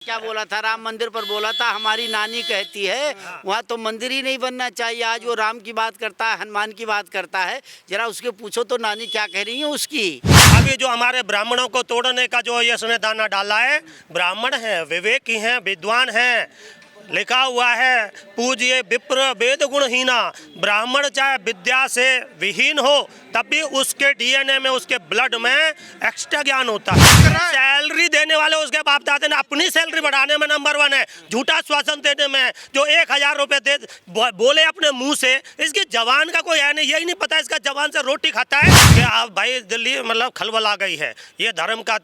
क्या बोला था? राम मंदिर पर बोला था, हमारी नानी कहती है वहाँ तो मंदिर ही नहीं बनना चाहिए। आज वो राम की बात करता है, हनुमान की बात करता है, जरा उसके पूछो तो नानी क्या कह रही है उसकी। अभी जो हमारे ब्राह्मणों को तोड़ने का जो ये उसने दाना डाला है, ब्राह्मण है, विवेकी हैं, विद्वान हैं, लिखा हुआ है पूज्य विप्र वेद गुणहीना। ब्राह्मण चाहे विद्या से विहीन हो तब भी उसके डीएनए में, उसके ब्लड में एक्स्ट्रा ज्ञान होता है। सैलरी देने वाले उसके बाप दादे ने अपनी सैलरी बढ़ाने में नंबर 1 है, झूठा श्वासन देने में। जो 1000 रुपये दे बोले अपने मुंह से, इसकी जवान का कोई है नहीं, यही नहीं पता इसका जवान से रोटी खाता है कि आप भाई दिल्ली मतलब खलबला गई है। ये धर्म का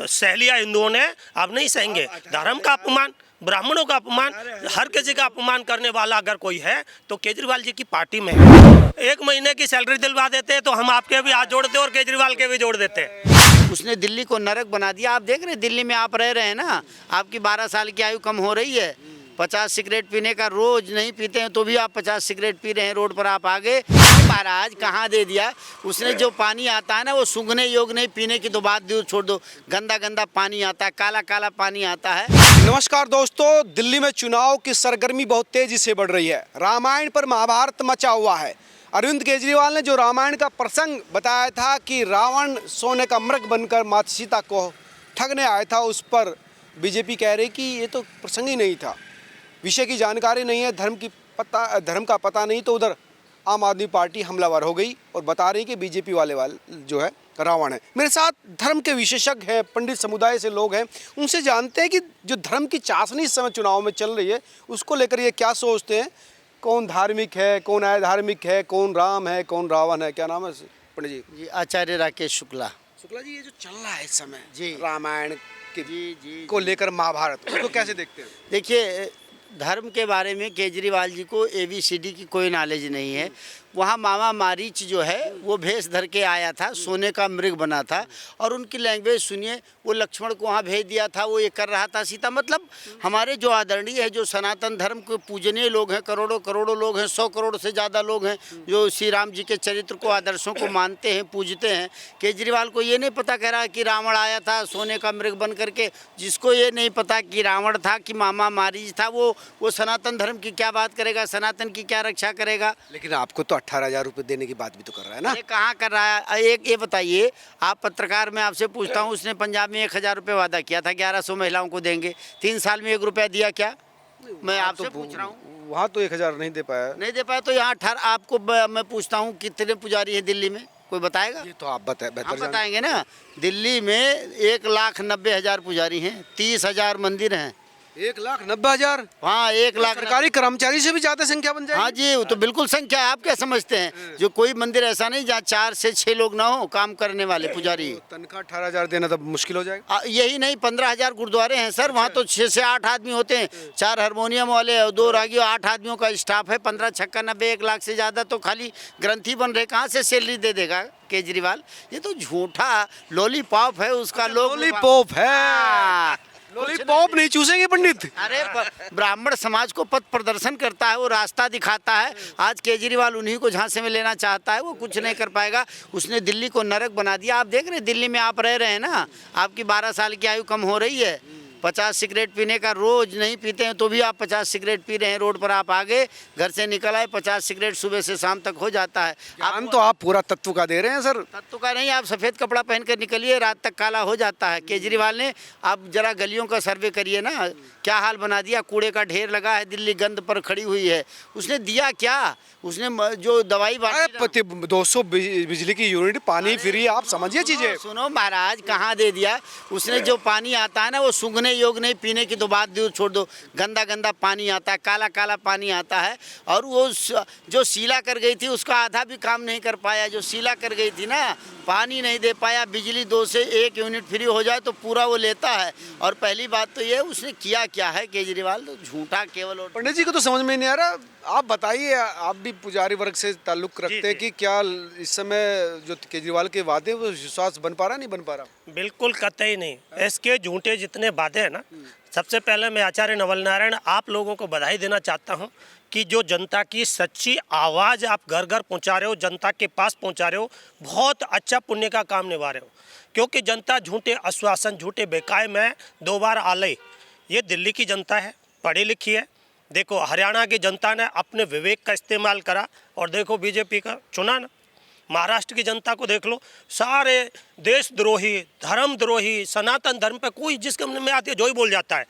सह लिया हिंदुओं ने, अब नहीं सहेंगे। धर्म का अपमान, ब्राह्मणों का अपमान, हर किसी का अपमान करने वाला अगर कोई है तो केजरीवाल जी की पार्टी में है। 1 महीने की सैलरी दिलवा देते तो हम आपके भी हाथ जोड़ते और केजरीवाल के भी जोड़ देते। उसने दिल्ली को नरक बना दिया। आप देख रहे हैं दिल्ली में आप रह रहे हैं ना, आपकी 12 साल की आयु कम हो रही है। 50 सिगरेट पीने का, रोज नहीं पीते हैं तो भी आप 50 सिगरेट पी रहे हैं, रोड पर आप आगे। महाराज कहाँ दे दिया उसने। जो पानी आता है ना वो सूंघने योग्य नहीं, पीने की तो बात दूर छोड़ दो, गंदा गंदा पानी आता है, काला काला पानी आता है। नमस्कार दोस्तों, दिल्ली में चुनाव की सरगर्मी बहुत तेजी से बढ़ रही है। रामायण पर महाभारत मचा हुआ है। अरविंद केजरीवाल ने जो रामायण का प्रसंग बताया था कि रावण सोने का मृग बनकर माता सीता को ठगने आया था, उस पर बीजेपी कह रही कि ये तो प्रसंग ही नहीं था, विषय की जानकारी नहीं है, धर्म का पता नहीं। तो उधर आम आदमी पार्टी हमलावर हो गई और बता रही कि बीजेपी वाले जो है रावण है। मेरे साथ धर्म के विशेषज्ञ हैं, पंडित समुदाय से लोग हैं, उनसे जानते हैं कि जो धर्म की चाशनी इस समय चुनाव में चल रही है उसको लेकर ये क्या सोचते हैं। कौन धार्मिक है, कौन अधार्मिक है, कौन राम है, कौन रावण है। क्या नाम है पंडित जी? जी आचार्य राकेश शुक्ला। शुक्ला जी, ये जो चल रहा है इस समय जी रामायण के जी को लेकर महाभारत, उसको कैसे देखते हैं? देखिए, धर्म के बारे में केजरीवाल जी को ABCD की कोई नॉलेज नहीं है। वहाँ मामा मारीच जो है वो भेष धर के आया था, सोने का मृग बना था, और उनकी लैंग्वेज सुनिए। वो लक्ष्मण को वहाँ भेज दिया था, वो ये कर रहा था सीता। मतलब हमारे जो आदरणीय है, जो सनातन धर्म के पूजनीय लोग हैं, करोड़ों करोड़ों लोग हैं, 100 करोड़ से ज़्यादा लोग हैं जो श्री राम जी के चरित्र को, आदर्शों को मानते हैं, पूजते हैं। केजरीवाल को ये नहीं पता कह रहा कि रावण आया था सोने का मृग बन करके। जिसको ये नहीं पता कि रावण था कि मामा मारीच था, वो सनातन धर्म की क्या बात करेगा, सनातन की क्या रक्षा करेगा। लेकिन आपको तो 18,000 रुपये देने की बात भी तो कर रहा है ना। ये कहाँ कर रहा है? एक ये बताइए, आप पत्रकार, मैं आपसे पूछता हूँ, उसने पंजाब में 1000 रुपये वादा किया था, 1100 महिलाओं को देंगे। 3 साल में 1 रुपया दिया क्या? मैं आपसे पूछ रहा हूँ। वहाँ तो 1000 नहीं दे पाया। नहीं दे पाया तो यहाँ 18। आपको मैं पूछता हूँ कितने पुजारी है दिल्ली में, कोई बताएगा? ये तो आप हम बताएंगे ना। दिल्ली में 1,90,000 पुजारी हैं, 30,000 मंदिर हैं। 1,90,000? हाँ, 1 लाख। सरकारी कर्मचारी से भी ज्यादा संख्या बन जाएगी। हाँ जी, वो तो बिल्कुल संख्या है। आप क्या समझते हैं? जो कोई मंदिर ऐसा नहीं जहाँ 4 से 6 लोग ना हो काम करने वाले पुजारी। तनख्वाह 18,000 देना तो मुश्किल हो जाएगा। यही नहीं, 15,000 गुरुद्वारे हैं सर। वहाँ तो 6 से 8 आदमी होते हैं, 4 हारमोनियम वाले और 2 रागी, 8 आदमियों का स्टाफ है। 15 छक्का 90, 1 लाख से ज़्यादा तो खाली ग्रंथी बन रहे। कहाँ से सैलरी दे देगा केजरीवाल? ये तो झूठा लॉलीपॉप है उसका। लॉलीपॉप है, लॉलीपॉप नहीं चूसेंगे पंडित। अरे ब्राह्मण समाज को पथ प्रदर्शन करता है, वो रास्ता दिखाता है। आज केजरीवाल उन्हीं को झांसे में लेना चाहता है, वो कुछ नहीं कर पाएगा। उसने दिल्ली को नरक बना दिया। आप देख रहे हैं दिल्ली में आप रह रहे हैं ना, आपकी 12 साल की आयु कम हो रही है। 50 सिगरेट पीने का, रोज नहीं पीते हैं तो भी आप 50 सिगरेट पी रहे हैं, रोड पर आप आगे घर से निकल आए, 50 सिगरेट सुबह से शाम तक हो जाता है। ज्ञान तो आप पूरा तत्व का दे रहे हैं सर। तत्व का नहीं, आप सफ़ेद कपड़ा पहन कर निकलिए, रात तक काला हो जाता है। केजरीवाल ने, आप जरा गलियों का सर्वे करिए ना, क्या हाल बना दिया। कूड़े का ढेर लगा है, दिल्ली गंद पर खड़ी हुई है। उसने दिया क्या? उसने जो दवाई 200 बिजली की यूनिट, पानी फ्री, आप समझिए चीजें। सुनो महाराज, कहाँ दे दिया उसने। जो पानी आता है ना वो सूंघने योग्य नहीं, पीने की तो बात दूर छोड़ दो, गंदा गंदा पानी आता है, काला काला पानी आता है। और वो जो शीला कर गई थी उसका आधा भी काम नहीं कर पाया। जो शीला कर गई थी ना, पानी नहीं दे पाया। बिजली 2 से 1 यूनिट फ्री हो जाए तो पूरा वो लेता है। और पहली बात तो ये, उसने किया क्या है केजरीवाल? तो झूठा केवल। और पंडित जी को तो समझ में नहीं आ रहा। आप बताइए, आप भी पुजारी वर्ग से ताल्लुक रखते हैं कि क्या इस समय जो केजरीवाल के वादे वो विश्वास बन पा रहा, नहीं बन पा रहा? बिल्कुल कतई नहीं। इसके झूठे जितने वादे हैं ना, सबसे पहले मैं आचार्य नवल नारायण आप लोगों को बधाई देना चाहता हूं कि जो जनता की सच्ची आवाज़ आप घर घर पहुंचा रहे हो, जनता के पास पहुंचा रहे हो, बहुत अच्छा पुण्य का काम निभा रहे हो। क्योंकि जनता झूठे आश्वासन, झूठे बेकाय में 2 बार आलय ये दिल्ली की जनता है, पढ़ी लिखी है। देखो हरियाणा की जनता ने अपने विवेक का इस्तेमाल करा और देखो बीजेपी का चुना ना। महाराष्ट्र की जनता को देख लो, सारे देशद्रोही, धर्मद्रोही, सनातन धर्म पे कोई जिसके मन में आती है जो ही बोल जाता है।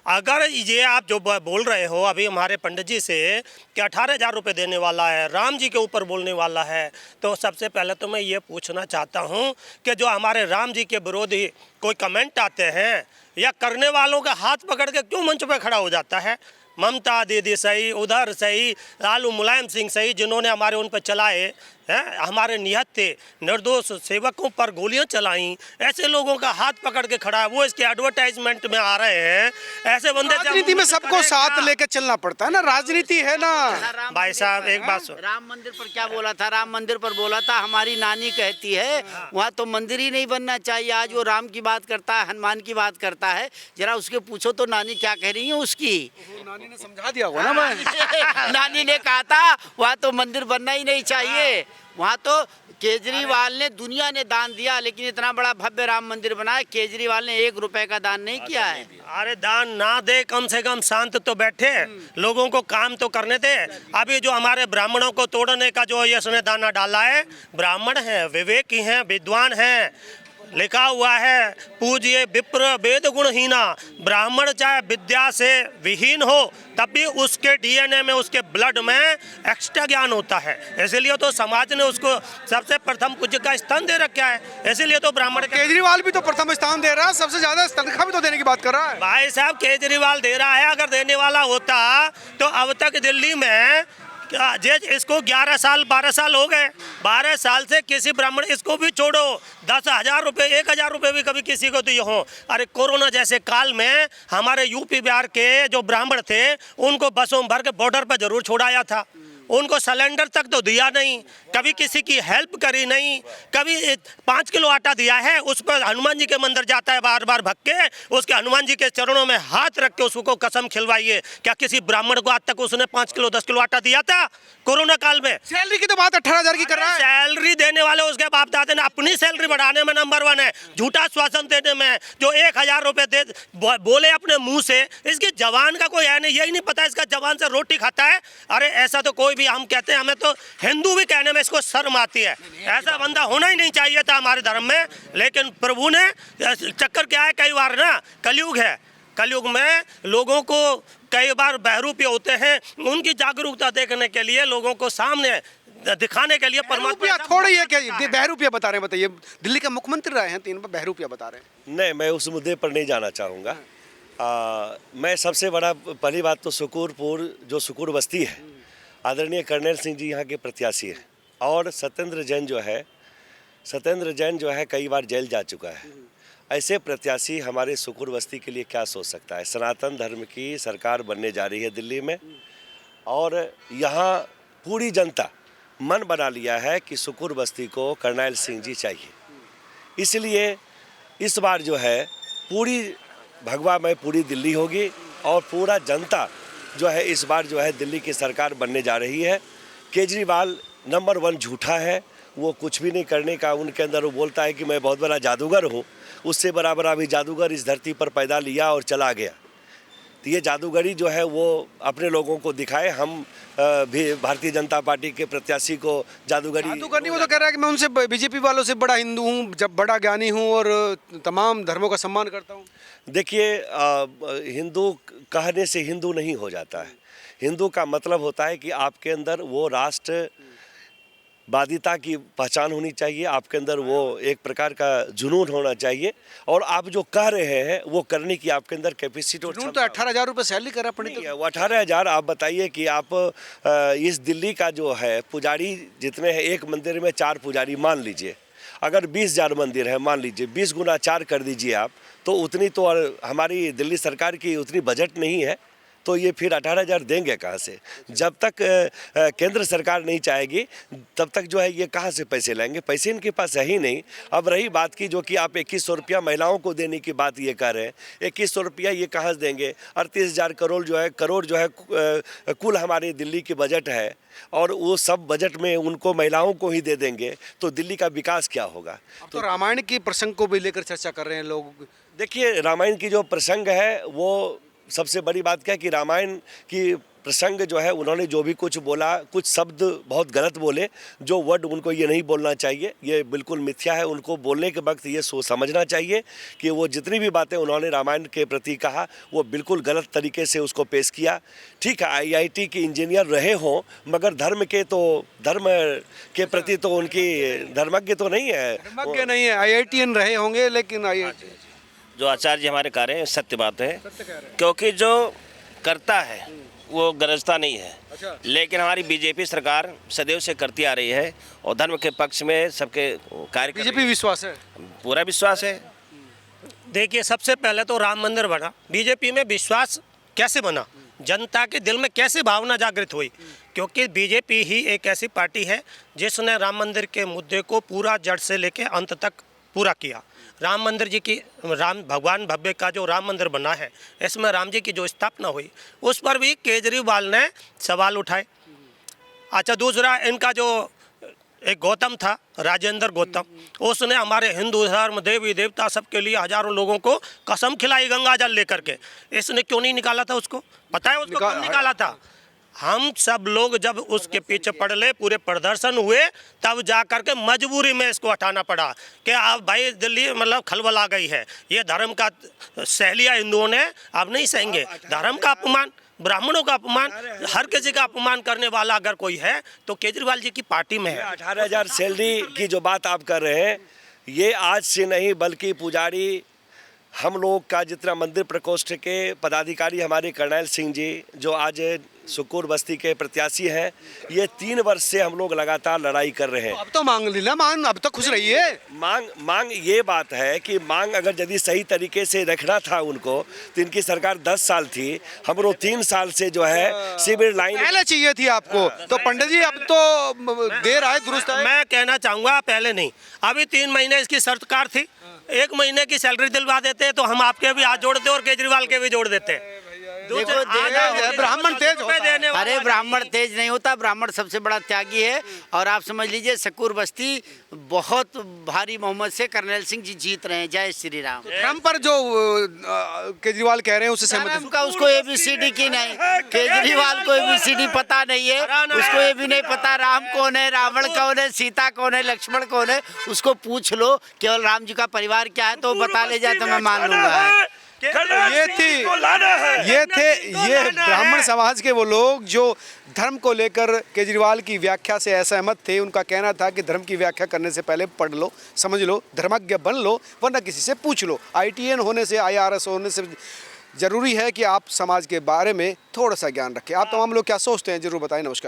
अगर ये आप जो बोल रहे हो अभी हमारे पंडित जी से कि 18,000 रुपये देने वाला है, राम जी के ऊपर बोलने वाला है, तो सबसे पहले तो मैं ये पूछना चाहता हूँ कि जो हमारे राम जी के विरोधी कोई कमेंट आते हैं या करने वालों का हाथ पकड़ के क्यों मंच पर खड़ा हो जाता है? ममता दीदी सही, उधर सही, लालू मुलायम सिंह सही, जिन्होंने हमारे उन पर चलाए हैं, हमारे निहत्थे थे, निर्दोष सेवकों पर गोलियां चलाई, ऐसे लोगों का हाथ पकड़ के खड़ा है। वो इसके एडवर्टाइजमेंट में आ रहे हैं। ऐसे बंदे राजनीति में सबको साथ लेकर चलना पड़ता है ना, राजनीति है ना। भाई साहब एक बात सुन, राम मंदिर पर क्या बोला था? राम मंदिर पर बोला था हमारी नानी कहती है वहाँ तो मंदिर ही नहीं बनना चाहिए। आज वो राम की बात करता है, हनुमान की बात करता है, जरा उसके पूछो तो नानी क्या कह रही है उसकी। नानी ने समझा दिया होगा ना भाई। नानी ने कहा था वहाँ तो मंदिर बनना ही नहीं चाहिए। वहाँ तो केजरीवाल ने, दुनिया ने दान दिया, लेकिन इतना बड़ा भव्य राम मंदिर बनाया, केजरीवाल ने 1 रुपए का दान नहीं किया है। अरे दान ना दे, कम से कम शांत तो बैठे, लोगों को काम तो करने दे। अभी जो हमारे ब्राह्मणों को तोड़ने का जो इसने दाना डाला है, ब्राह्मण है, विवेकी हैं, विद्वान हैं, लिखा हुआ है पूज्य विप्र वेद गुणहीना। ब्राह्मण चाहे विद्या से विहीन हो तब भी उसके डीएनए में, उसके ब्लड में एक्स्ट्रा ज्ञान होता है। इसीलिए तो समाज ने उसको सबसे प्रथम पूज्य का स्थान दे रखा है। इसीलिए तो ब्राह्मण केजरीवाल भी तो प्रथम स्थान दे रहा है, सबसे ज्यादा तनख्वाह भी तो देने की बात कर रहा है। भाई साहब केजरीवाल दे रहा है, अगर देने वाला होता तो अब तक दिल्ली में इसको 11 साल 12 साल हो गए, 12 साल से किसी ब्राह्मण, इसको भी छोड़ो, 10,000 रुपये 1,000 रुपये भी कभी किसी को दिए हों। अरे कोरोना जैसे काल में हमारे यूपी बिहार के जो ब्राह्मण थे उनको बसों में भर के बॉर्डर पर जरूर छोड़ाया था, उनको सिलेंडर तक तो दिया नहीं, कभी किसी की हेल्प करी नहीं, कभी 5 किलो आटा दिया है, उस पर हनुमान जी के मंदिर जाता है बार बार भग के, उसके हनुमान जी के चरणों में हाथ रख के उसको कसम खिलवाइए। क्या किसी ब्राह्मण को आज तक उसने 5 किलो 10 किलो आटा दिया था कोरोना काल में? सैलरी की तो बात 18,000 की कर रहा है। सैलरी देने वाले उसके बाप दादे ने अपनी सैलरी बढ़ाने में नंबर 1 है, झूठा श्वासन देने में। जो 1,000 रुपये दे बोले अपने मुंह से, इसकी जवान का कोई है नहीं, यही नहीं पता इसका जवान से रोटी खाता है। अरे ऐसा तो कोई भी, हम कहते हैं, हमें तो हिंदू भी कहने में इसको शर्म आती है। ऐसा बंदा होना ही नहीं चाहिए था हमारे धर्म में, लेकिन प्रभु ने, चक्कर क्या है, कई बार ना कलयुग है, कलयुग में लोगों को कई बार बहरूपीय होते हैं, उनकी जागरूकता देखने के लिए, लोगों को सामने दिखाने के लिए परमात्मा थोड़ी है क्या बहरूपिया बता रहे हैं? बताइए, दिल्ली के मुख्यमंत्री रहे हैं 3 बार, बहरूपिया बता रहे हैं। नहीं, मैं उस मुद्दे पर नहीं जाना चाहूँगा। मैं सबसे बड़ा, पहली बात तो सुकूरपुर, जो सुकूर बस्ती है, आदरणीय कर्नैल सिंह जी यहाँ के प्रत्याशी हैं, और सत्येंद्र जैन जो है कई बार जेल जा चुका है। ऐसे प्रत्याशी हमारे सुकूर बस्ती के लिए क्या सोच सकता है? सनातन धर्म की सरकार बनने जा रही है दिल्ली में, और यहाँ पूरी जनता मन बना लिया है कि सुकूर बस्ती को कर्नैल सिंह जी चाहिए। इसलिए इस बार जो है पूरी भगवा में पूरी दिल्ली होगी, और पूरा जनता जो है इस बार जो है दिल्ली की सरकार बनने जा रही है। केजरीवाल नंबर 1 झूठा है, वो कुछ भी नहीं करने का उनके अंदर, वो बोलता है कि मैं बहुत बड़ा जादूगर हूँ, उससे बराबर अभी जादूगर इस धरती पर पैदा लिया और चला गया। तो ये जादूगरी जो है वो अपने लोगों को दिखाए। हम भी भारतीय जनता पार्टी के प्रत्याशी को जादूगरी वो तो कह रहा है कि मैं उनसे, बीजेपी वालों से बड़ा हिंदू हूँ, जब बड़ा ज्ञानी हूँ, और तमाम धर्मों का सम्मान करता हूँ। देखिए, हिंदू कहने से हिंदू नहीं हो जाता है। हिंदू का मतलब होता है कि आपके अंदर वो राष्ट्रवादिता की पहचान होनी चाहिए, आपके अंदर वो एक प्रकार का जुनून होना चाहिए, और आप जो कह रहे हैं वो करने की आपके अंदर कैपेसिटी और तो 18,000 रुपये सैलरी करा पड़ी है। वो 18,000, आप बताइए कि आप इस दिल्ली का जो है पुजारी जितने हैं, एक मंदिर में 4 पुजारी मान लीजिए, अगर 20,000 मंदिर है, मान लीजिए 20 गुना 4 कर दीजिए आप, तो उतनी तो हमारी दिल्ली सरकार की उतनी बजट नहीं है, तो ये फिर 18,000 देंगे कहाँ से? जब तक केंद्र सरकार नहीं चाहेगी तब तक जो है ये कहाँ से पैसे लाएंगे? पैसे इनके पास है ही नहीं। अब रही बात की जो कि आप 2100 रुपया महिलाओं को देने की बात ये कर रहे हैं, 2100 रुपया ये कहाँ से देंगे? 38,000 करोड़ जो है कुल हमारी दिल्ली की बजट है, और वो सब बजट में उनको महिलाओं को ही दे देंगे, तो दिल्ली का विकास क्या होगा? तो रामायण के प्रसंग को भी लेकर चर्चा कर रहे हैं लोग। देखिए, रामायण की जो प्रसंग है वो सबसे बड़ी बात क्या है कि रामायण की प्रसंग जो है उन्होंने जो भी कुछ बोला, कुछ शब्द बहुत गलत बोले, जो वर्ड उनको ये नहीं बोलना चाहिए, ये बिल्कुल मिथ्या है। उनको बोलने के वक्त ये सोच समझना चाहिए कि वो जितनी भी बातें उन्होंने रामायण के प्रति कहा वो बिल्कुल गलत तरीके से उसको पेश किया। ठीक है, IIT के इंजीनियर रहे हों, मगर धर्म के प्रति तो उनकी धर्मज्ञ तो नहीं है। धर्मज्ञ नहीं है, IITian रहे होंगे, लेकिन IIT जो आचार्य जी हमारे कह रहे हैं सत्य बात है, क्योंकि जो करता है वो गरजता नहीं है। अच्छा। लेकिन हमारी बीजेपी सरकार सदैव से करती आ रही है और धर्म के पक्ष में सबके कार्य कर रही बीजेपी विश्वास है। है। पूरा विश्वास है। देखिए, सबसे पहले तो राम मंदिर बना, बीजेपी में विश्वास कैसे बना, जनता के दिल में कैसे भावना जागृत हुई, क्योंकि बीजेपी ही एक ऐसी पार्टी है जिसने राम मंदिर के मुद्दे को पूरा जड़ से लेकर अंत तक पूरा किया। राम मंदिर जी की, राम भगवान भव्य का जो राम मंदिर बना है, इसमें राम जी की जो स्थापना हुई उस पर भी केजरीवाल ने सवाल उठाए। अच्छा, दूसरा इनका जो एक गौतम था, राजेंद्र गौतम, उसने हमारे हिंदू धर्म, देवी देवता सबके लिए हजारों लोगों को कसम खिलाई गंगा जल लेकर के। इसने क्यों नहीं निकाला था उसको? पता है उसको कब निकाला था? हम सब लोग जब उसके पीछे पड़े, पूरे प्रदर्शन हुए, तब जा कर के मजबूरी में इसको हटाना पड़ा कि अब भाई दिल्ली मतलब खलबल आ गई है, ये धर्म का सह लिया हिंदुओं ने, अब नहीं सहेंगे। धर्म का अपमान, ब्राह्मणों का अपमान, हर किसी का अपमान करने वाला अगर कोई है तो केजरीवाल जी की पार्टी में है। 18,000 सैलरी की जो बात आप कर रहे हैं, ये आज से नहीं बल्कि पुजारी हम लोग का जितना मंदिर प्रकोष्ठ के पदाधिकारी हमारे कर्नैल सिंह जी जो आज सुकूर बस्ती के प्रत्याशी हैं, ये 3 वर्ष से हम लोग लगातार लड़ाई कर रहे हैं। अब तो मांग ली ना, अब तो खुश रही है। मांग ये बात है कि मांग अगर यदि सही तरीके से रखना था उनको, तो इनकी सरकार 10 साल थी, हम लोग 3 साल से जो है शिविर लाइन पहले चाहिए थी आपको, तो पंडित जी अब तो देर आए दुरुस्त आए। मैं कहना चाहूँगा पहले नहीं, अभी 3 महीने इसकी सरकार थी, 1 महीने की सैलरी दिलवा देते तो हम आपके भी हाथ जोड़ते और केजरीवाल के भी जोड़ देते। ब्राह्मण तेज होता है। अरे ब्राह्मण तेज नहीं होता, ब्राह्मण सबसे बड़ा त्यागी है। और आप समझ लीजिए सकूर बस्ती बहुत भारी बहुमत से कर्नैल सिंह जी जीत रहे हैं। जय श्री राम। धर्म पर जो केजरीवाल कह रहे हैं उससे सहमत धर्म का उसको ABCD की नहीं, केजरीवाल को ABCD पता नहीं है, उसको ये भी नहीं पता राम कौन है, रावण कौन है, सीता कौन है, लक्ष्मण कौन है। उसको पूछ लो केवल राम जी का परिवार क्या है तो बता ले जाए तो मैं मान लूंगा। ये ब्राह्मण समाज के वो लोग जो धर्म को लेकर केजरीवाल की व्याख्या से असहमत थे। उनका कहना था कि धर्म की व्याख्या करने से पहले पढ़ लो, समझ लो, धर्मज्ञ बन लो, वरना किसी से पूछ लो। IITian होने से, IRS होने से जरूरी है कि आप समाज के बारे में थोड़ा सा ज्ञान रखें। आप तमाम लोग क्या सोचते हैं जरूर बताएं। नमस्कार।